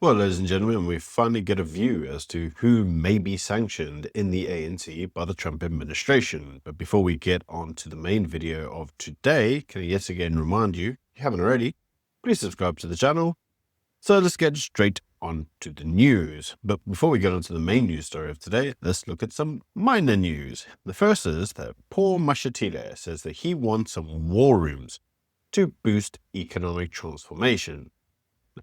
Well, ladies and gentlemen, we finally get a view as to who may be sanctioned in the ANC by the Trump administration. But before we get on to the main video of today, can I yet again remind you, if you haven't already, please subscribe to the channel. So let's get straight on to the news. But before we get on to the main news story of today, let's look at some minor news. The first is that Paul Mashatile says that he wants some war rooms to boost economic transformation.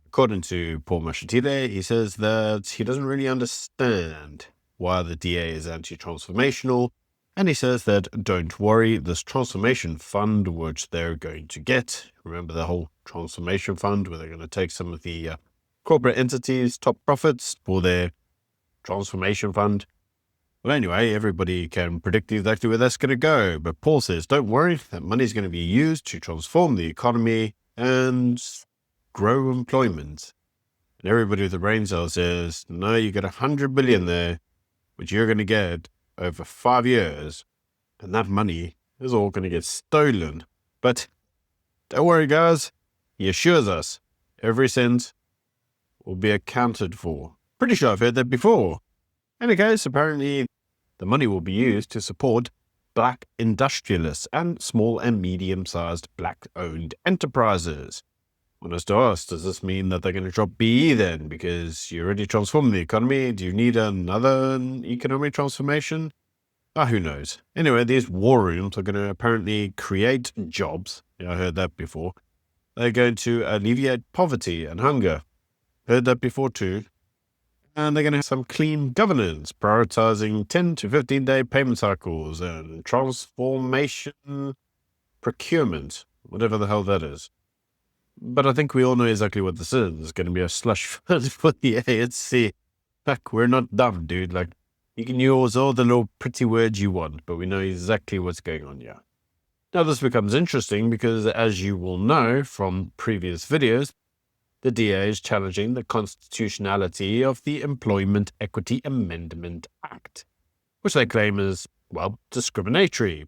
According to Paul Mashatile, he says that he doesn't really understand why the DA is anti-transformational, and he says that don't worry, this transformation fund which they're going to get, remember the whole transformation fund where they're going to take some of the corporate entities' top profits for their transformation fund. Well, anyway, everybody can predict exactly where that's going to go, but Paul says don't worry, that money is going to be used to transform the economy and grow employment. And everybody with the brain cells says, no, you got 100 billion there, which you're going to get over 5 years, and that money is all going to get stolen. But don't worry, guys, he assures us every cent will be accounted for. Pretty sure I've heard that before. In any case, apparently the money will be used to support black industrialists and small and medium-sized black-owned enterprises. One has to ask, does this mean that they're going to drop BE then? Because you already transformed the economy. Do you need another economic transformation? Who knows? Anyway, these war rooms are going to apparently create jobs. Yeah, I heard that before. They're going to alleviate poverty and hunger. Heard that before too. And they're going to have some clean governance, prioritizing 10 to 15-day payment cycles and transformation procurement, whatever the hell that is. But I think we all know exactly what this is. It's going to be a slush fund for the ANC. Like, we're not dumb, dude. Like, you can use all the little pretty words you want, but we know exactly what's going on here. Now, this becomes interesting because, as you will know from previous videos, the DA is challenging the constitutionality of the Employment Equity Amendment Act, which they claim is, well, discriminatory.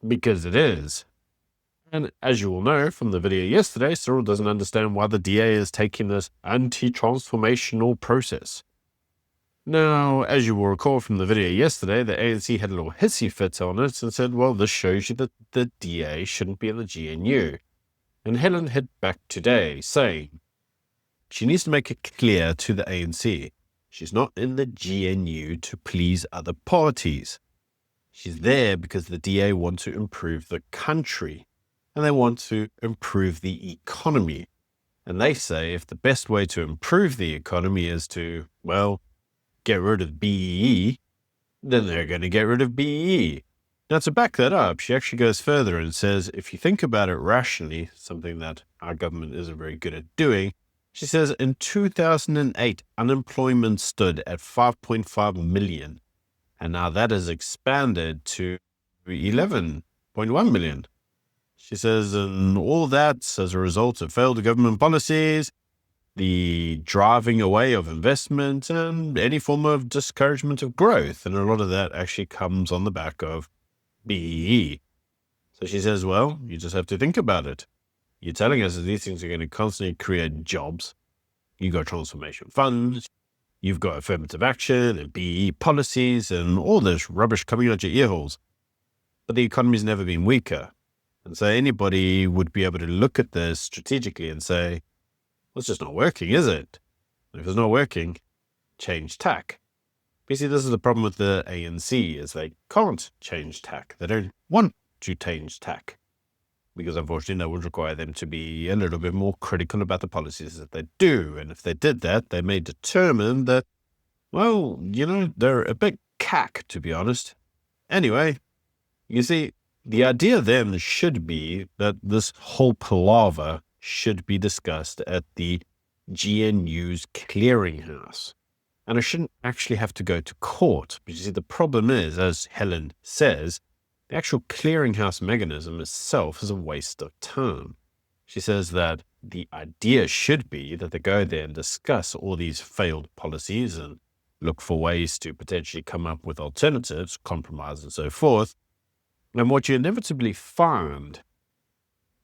Because it is. And as you will know from the video yesterday, Cyril doesn't understand why the DA is taking this anti-transformational process. Now, as you will recall from the video yesterday, the ANC had a little hissy fit on it and said, well, this shows you that the DA shouldn't be in the GNU. And Helen hit back today, saying she needs to make it clear to the ANC she's not in the GNU to please other parties. She's there because the DA want to improve the country. And they want to improve the economy. And they say if the best way to improve the economy is to, well, get rid of BEE, then they're going to get rid of BEE. Now, to back that up, she actually goes further and says, if you think about it rationally, something that our government isn't very good at doing, she says in 2008, unemployment stood at 5.5 million. And now that has expanded to 11.1 million. She says, and all that as a result of failed government policies, the driving away of investment, and any form of discouragement of growth. And a lot of that actually comes on the back of BEE. So she says, well, you just have to think about it. You're telling us that these things are going to constantly create jobs. You've got transformation funds, you've got affirmative action and BEE policies and all this rubbish coming out your ear holes. But the economy's never been weaker. And so anybody would be able to look at this strategically and say, well, it's just not working, is it? And if it's not working, change tack. Basically, this is the problem with the ANC, is they can't change tack. They don't want to change tack. Because unfortunately, that would require them to be a little bit more critical about the policies that they do. And if they did that, they may determine that, well, you know, they're a bit cack, to be honest. Anyway, you see, the idea then should be that this whole palaver should be discussed at the GNU's clearinghouse. And it shouldn't actually have to go to court. But you see, the problem is, as Helen says, the actual clearinghouse mechanism itself is a waste of time. She says that the idea should be that they go there and discuss all these failed policies and look for ways to potentially come up with alternatives, compromise and so forth. And what you inevitably find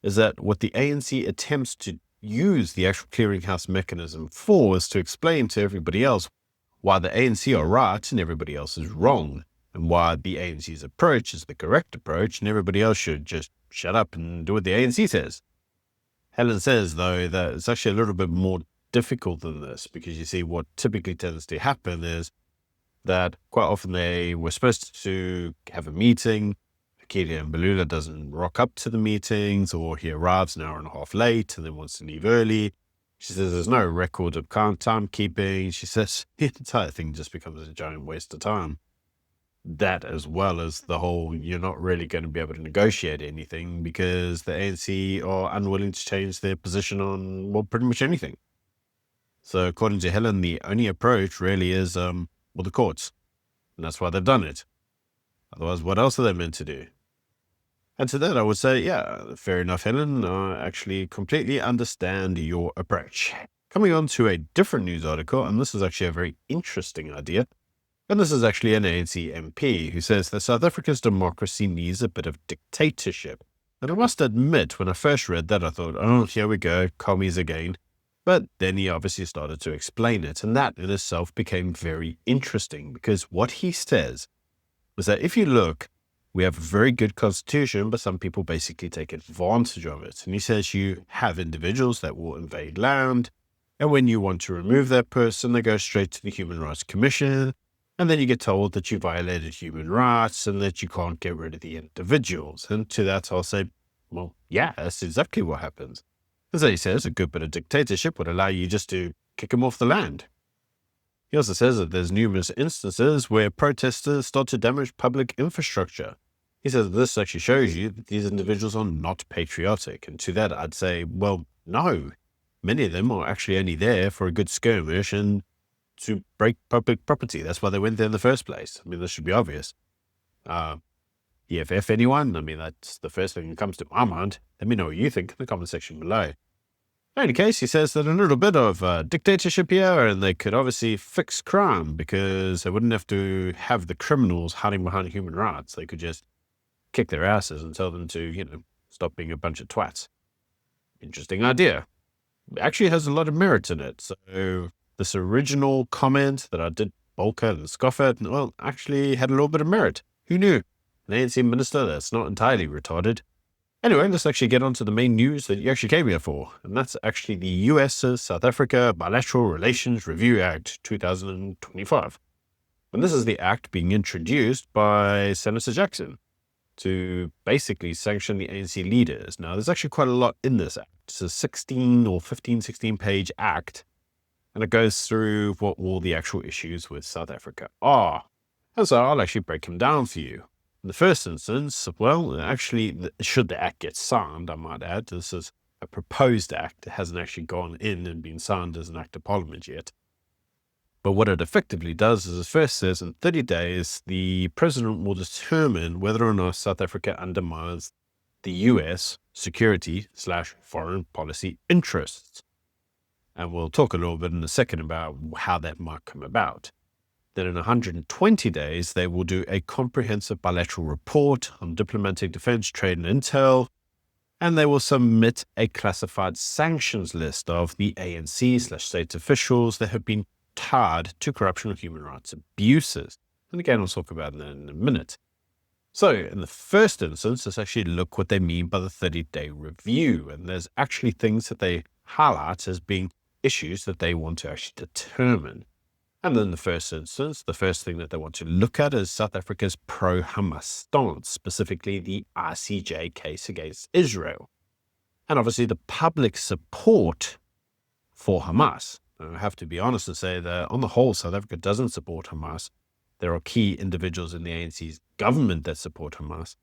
is that what the ANC attempts to use the actual clearinghouse mechanism for is to explain to everybody else why the ANC are right and everybody else is wrong, and why the ANC's approach is the correct approach and everybody else should just shut up and do what the ANC says. Helen says, though, that it's actually a little bit more difficult than this, because you see what typically tends to happen is that quite often they were supposed to have a meeting. Akili and Balula doesn't rock up to the meetings, or he arrives an hour and a half late and then wants to leave early. She says there's no record of timekeeping. She says the entire thing just becomes a giant waste of time. That, as well as the whole, you're not really going to be able to negotiate anything because the ANC are unwilling to change their position on, well, pretty much anything. So according to Helen, the only approach really is, the courts. And that's why they've done it. Otherwise, what else are they meant to do? And to that, I would say, yeah, fair enough, Helen. I actually completely understand your approach. Coming on to a different news article, and this is actually a very interesting idea. And this is actually an ANC MP who says that South Africa's democracy needs a bit of dictatorship. And I must admit, when I first read that, I thought, oh, here we go, commies again. But then he obviously started to explain it, and that in itself became very interesting, because what he says was that if you look, we have a very good constitution, but some people basically take advantage of it. And he says you have individuals that will invade land, and when you want to remove that person, they go straight to the Human Rights Commission, and then you get told that you violated human rights and that you can't get rid of the individuals. And to that, I'll say, well, yeah, that's exactly what happens. As he says, a good bit of dictatorship would allow you just to kick them off the land. He also says that there's numerous instances where protesters start to damage public infrastructure. He says this actually shows you that these individuals are not patriotic. And to that, I'd say, well, no. Many of them are actually only there for a good skirmish and to break public property. That's why they went there in the first place. I mean, this should be obvious. EFF anyone? I mean, that's the first thing that comes to my mind. Let me know what you think in the comment section below. In any case, he says that a little bit of dictatorship here, and they could obviously fix crime because they wouldn't have to have the criminals hiding behind human rights. They could just kick their asses and tell them to, stop being a bunch of twats. Interesting idea. It actually has a lot of merit in it. So this original comment that I did balk at and scoff at, well, actually had a little bit of merit. Who knew? An ANC minister that's not entirely retarded. Anyway, let's actually get on to the main news that you actually came here for, and that's actually the US's South Africa Bilateral Relations Review Act 2025. And this is the act being introduced by Senator Jackson to basically sanction the ANC leaders. Now, there's actually quite a lot in this act. It's a 16 page act, and it goes through what all the actual issues with South Africa are. And so I'll actually break them down for you. In the first instance, well, actually, should the act get signed, I might add, this is a proposed act. It hasn't actually gone in and been signed as an act of parliament yet. But what it effectively does is it first says in 30 days, the president will determine whether or not South Africa undermines the US security/foreign policy interests. And we'll talk a little bit in a second about how that might come about. Then in 120 days, they will do a comprehensive bilateral report on diplomatic defense, trade, and intel, and they will submit a classified sanctions list of the ANC/state officials that have been tied to corruption or human rights abuses. And again, we'll talk about that in a minute. So in the first instance, let's actually look what they mean by the 30-day review. And there's actually things that they highlight as being issues that they want to actually determine. And then in the first instance, the first thing that they want to look at is South Africa's pro-Hamas stance, specifically the ICJ case against Israel. And obviously the public support for Hamas. Now, I have to be honest and say that on the whole, South Africa doesn't support Hamas. There are key individuals in the ANC's government that support Hamas,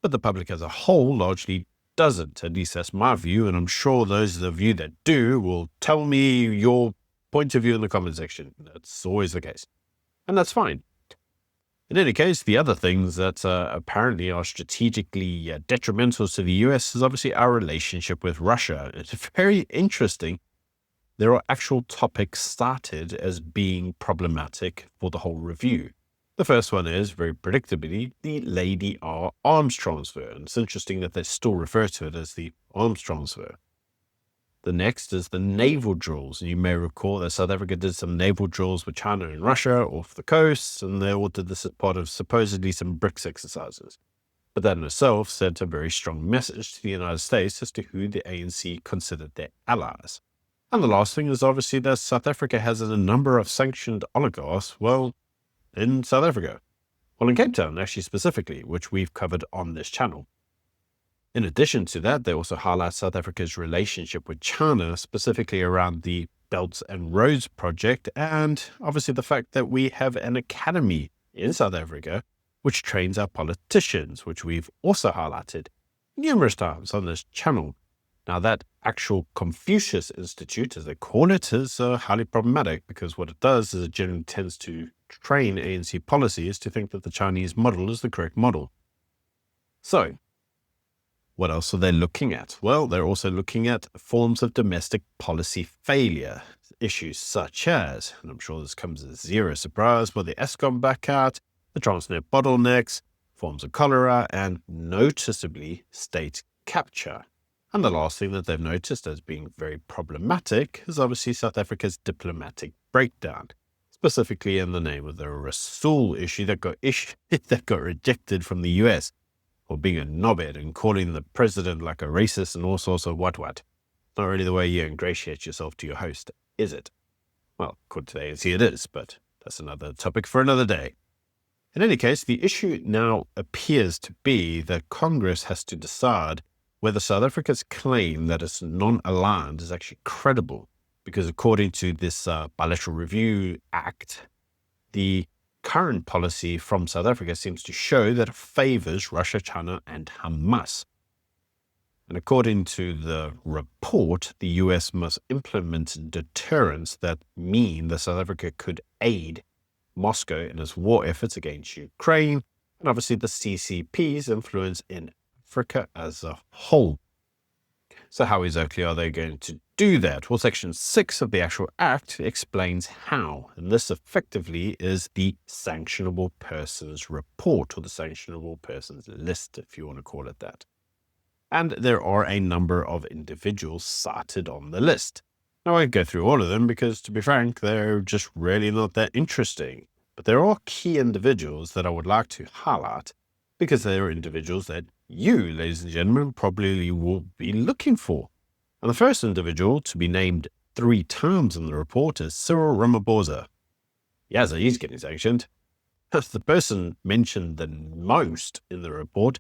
but the public as a whole largely doesn't. At least that's my view, and I'm sure those of you that do will tell me your point of view in the comment section. That's always the case, and that's fine. In any case, the other things that apparently are strategically detrimental to the US is obviously our relationship with Russia. It's very interesting. There are actual topics cited as being problematic for the whole review. The first one is, very predictably, the Lady R arms transfer. And it's interesting that they still refer to it as the arms transfer. The next is the naval drills. And you may recall that South Africa did some naval drills with China and Russia off the coast, and they all did this as part of supposedly some BRICS exercises. But that in itself sent a very strong message to the United States as to who the ANC considered their allies. And the last thing is obviously that South Africa has a number of sanctioned oligarchs, well, in South Africa. Well, in Cape Town, actually specifically, which we've covered on this channel. In addition to that, they also highlight South Africa's relationship with China, specifically around the Belts and Roads project, and obviously the fact that we have an academy in South Africa which trains our politicians, which we've also highlighted numerous times on this channel. Now, that actual Confucius Institute, as they call it, is highly problematic because what it does is it generally tends to train ANC policies to think that the Chinese model is the correct model. So, what else are they looking at? Well, they're also looking at forms of domestic policy failure, issues such as, and I'm sure this comes as zero surprise, but the Eskom blackout, the Transnet bottlenecks, forms of cholera, and noticeably state capture. And the last thing that they've noticed as being very problematic is obviously South Africa's diplomatic breakdown, specifically in the name of the Rasool issue that got rejected from the US for being a knobhead and calling the president like a racist and all sorts of what. Not really the way you ingratiate yourself to your host, is it? Well, according to the ANC it is, but that's another topic for another day. In any case, the issue now appears to be that Congress has to decide whether South Africa's claim that it's non-aligned is actually credible, because according to this Bilateral Review Act, the current policy from South Africa seems to show that it favors Russia, China, and Hamas. And according to the report, the US must implement deterrents that mean that South Africa could aid Moscow in its war efforts against Ukraine, and obviously the CCP's influence in Africa as a whole. So how exactly are they going to do that? Well, Section 6 of the actual Act explains how, and this effectively is the sanctionable persons report, or the sanctionable persons list, if you want to call it that. And there are a number of individuals cited on the list. Now, I won't go through all of them because, to be frank, they're just really not that interesting. But there are key individuals that I would like to highlight because they are individuals that you, ladies and gentlemen, probably will be looking for. And the first individual to be named 3 times in the report is Cyril Ramaphosa. Yeah, so he's getting sanctioned. The person mentioned the most in the report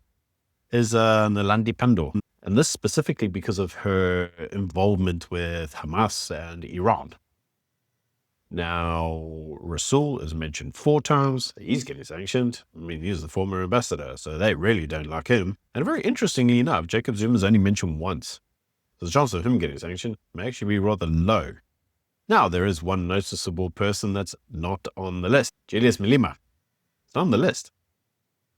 is Nalandi Pandor. And this specifically because of her involvement with Hamas and Iran. Now, Rasool is mentioned 4 times. He's getting sanctioned. I mean, he's the former ambassador, so they really don't like him. And very interestingly enough, Jacob Zuma's only mentioned once. So the chance of him getting sanctioned may actually be rather low. Now, there is one noticeable person that's not on the list. Julius Malema. It's not on the list.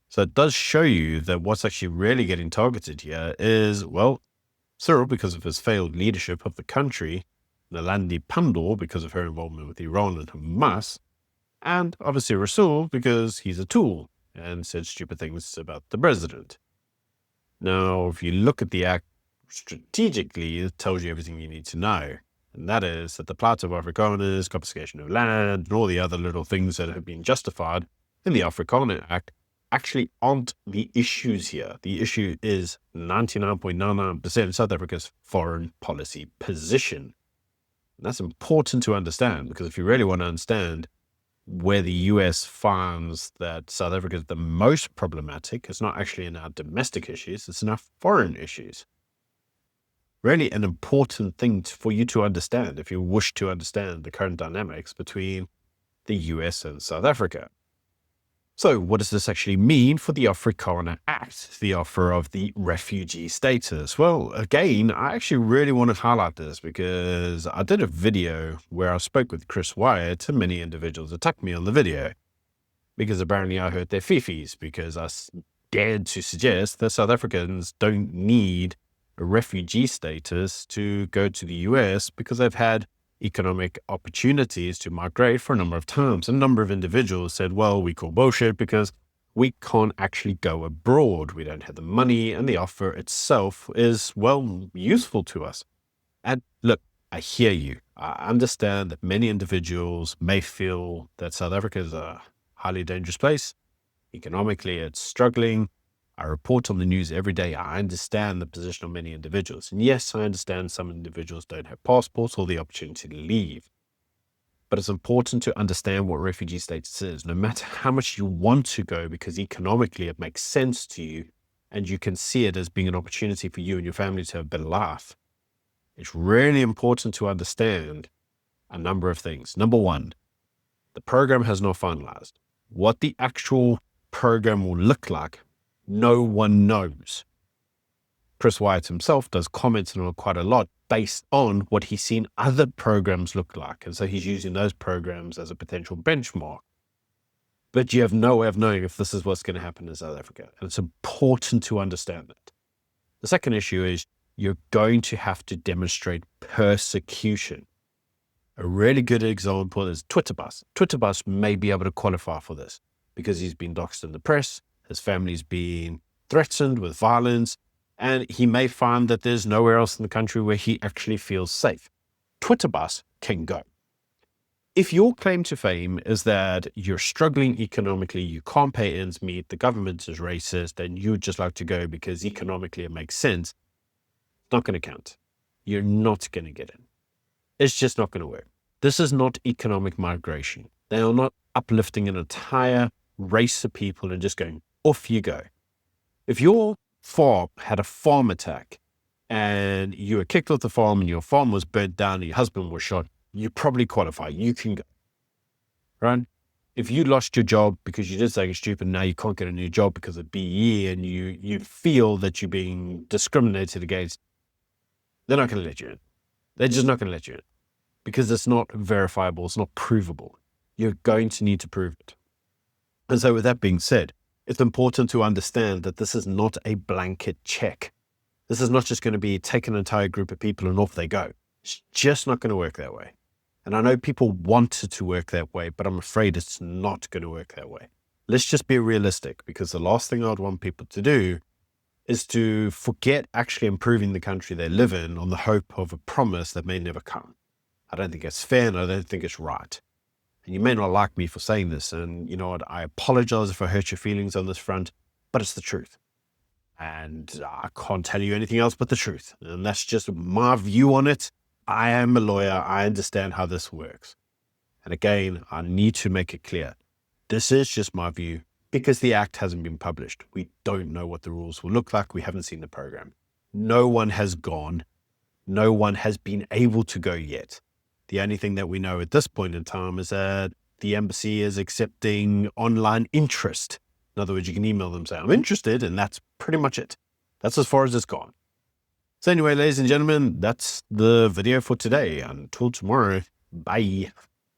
So it does show you that what's actually really getting targeted here is, well, Cyril because of his failed leadership of the country, Nalandi Pandor because of her involvement with Iran and Hamas, and obviously Rasool because he's a tool and said stupid things about the president. Now, if you look at the act strategically, it tells you everything you need to know. And that is that the plight of Afrikaners, confiscation of land, and all the other little things that have been justified in the Afrikaner Act actually aren't the issues here. The issue is 99.99% South Africa's foreign policy position. And that's important to understand, because if you really want to understand where the US finds that South Africa is the most problematic, it's not actually in our domestic issues, it's in our foreign issues. Really an important thing for you to understand if you wish to understand the current dynamics between the US and South Africa. So what does this actually mean for the Afrikaner Act, the offer of the refugee status? Well, again, I actually really want to highlight this because I did a video where I spoke with Chris Wyatt and many individuals attacked me on the video because apparently I hurt their fifis because I dared to suggest that South Africans don't need a refugee status to go to the US because they've had economic opportunities to migrate for a number of times. A number of individuals said, well, we call bullshit because we can't actually go abroad. We don't have the money, and the offer itself is, well, useful to us. And look, I hear you. I understand that many individuals may feel that South Africa is a highly dangerous place. Economically, it's struggling. I report on the news every day. I understand the position of many individuals. And yes, I understand some individuals don't have passports or the opportunity to leave. But it's important to understand what refugee status is, no matter how much you want to go, because economically it makes sense to you and you can see it as being an opportunity for you and your family to have a better life. It's really important to understand a number of things. Number one, the program has not finalized. What the actual program will look like, no one knows. Chris Wyatt himself does comments on it quite a lot based on what he's seen other programs look like. And so he's using those programs as a potential benchmark. But you have no way of knowing if this is what's going to happen in South Africa. And it's important to understand that. The second issue is you're going to have to demonstrate persecution. A really good example is Twitterbus. Twitterbus may be able to qualify for this because he's been doxxed in the press, his family's been threatened with violence, and he may find that there's nowhere else in the country where he actually feels safe. Twitterbus can go. If your claim to fame is that you're struggling economically, you can't pay ends meet, the government is racist, and you'd just like to go because economically it makes sense, it's not going to count. You're not going to get in. It's just not going to work. This is not economic migration. They are not uplifting an entire race of people and just going, off you go. If your farm had a farm attack and you were kicked off the farm and your farm was burnt down and your husband was shot, you probably qualify. You can go, right? If you lost your job because you did something stupid, now you can't get a new job because of BE and you feel that you're being discriminated against, they're not going to let you in. They're just not going to let you in because it's not verifiable. It's not provable. You're going to need to prove it. And so with that being said, it's important to understand that this is not a blanket check. This is not just going to be take an entire group of people and off they go. It's just not going to work that way. And I know people want it to work that way, but I'm afraid it's not going to work that way. Let's just be realistic, because the last thing I'd want people to do is to forget actually improving the country they live in on the hope of a promise that may never come. I don't think it's fair and I don't think it's right. And you may not like me for saying this, and you know what, I apologize if I hurt your feelings on this front, but it's the truth. And I can't tell you anything else but the truth. And that's just my view on it. I am a lawyer. I understand how this works. And again, I need to make it clear. This is just my view because the act hasn't been published. We don't know what the rules will look like. We haven't seen the program. No one has gone. No one has been able to go yet. The only thing that we know at this point in time is that the embassy is accepting online interest. In other words, you can email them, say, I'm interested, and that's pretty much it. That's as far as it's gone. So anyway, ladies and gentlemen, that's the video for today. Until tomorrow, bye.